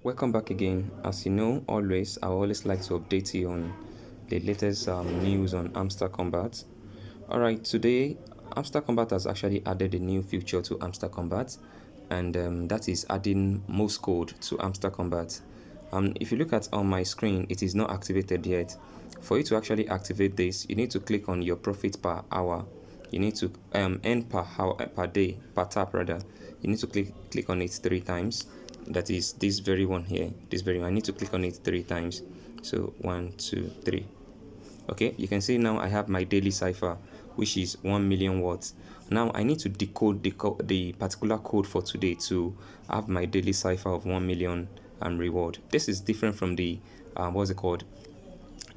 Welcome back again. As you know, I always like to update you on the latest news on Hamster Kombat. Alright, today Hamster Kombat has actually added a new feature to Hamster Kombat, and that is adding Morse Code to Hamster Kombat. If you look at on my screen, it is not activated yet. For you to actually activate this, you need to click on your profit per hour. You need to earn per hour, per day, per tap rather. You need to click on it 3 times. That is this very one here, this very one. I need to click on it 3 times. So 1 2 3. Okay, you can see now I have my daily cipher, which is 1 million watts. Now I need to decode the particular code for today to have my daily cipher of 1 million reward. This is different from the what's it called?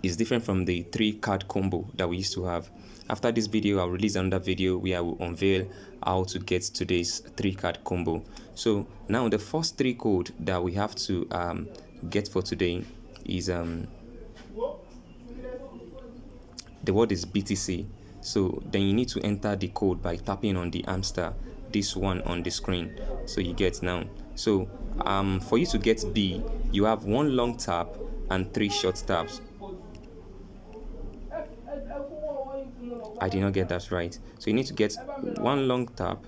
It's different from the 3-card combo that we used to have. After this video, I'll release another video where I will unveil how to get today's 3-card combo. So now the first 3 code that we have to get for today is the word is BTC. So then you need to enter the code by tapping on the hamster, this one on the screen. So you get now. So for you to get B, you have 1 long tap and 3 short taps. I did not get that right. So you need to get 1 long tap,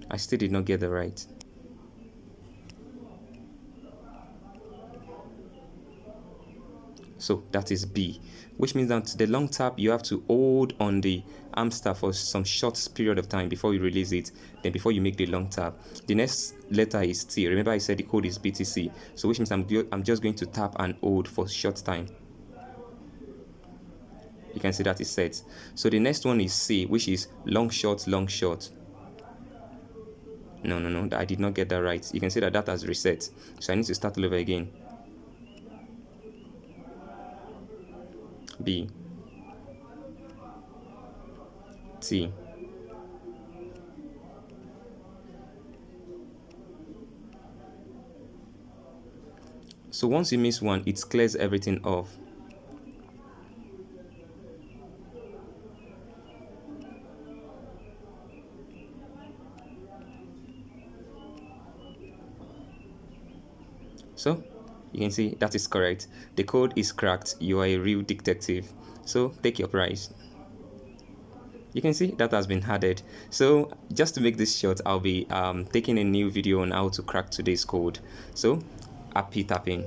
I still did not get the right. So that is B, which means that the long tap you have to hold on the hamster for some short period of time before you release it, then before you make the long tap. The next letter is T. Remember I said the code is BTC, so which means I'm just going to tap and hold for short time. You can see that is set. So the next one is C, which is long short, long short. No, I did not get that right. You can see that has reset, so I need to start all over again. B, T, so once you miss one, it clears everything off. So you can see that is correct. The code is cracked. You are a real detective. So take your prize. You can see that has been added. So just to make this short, I'll be taking a new video on how to crack today's code. So happy tapping.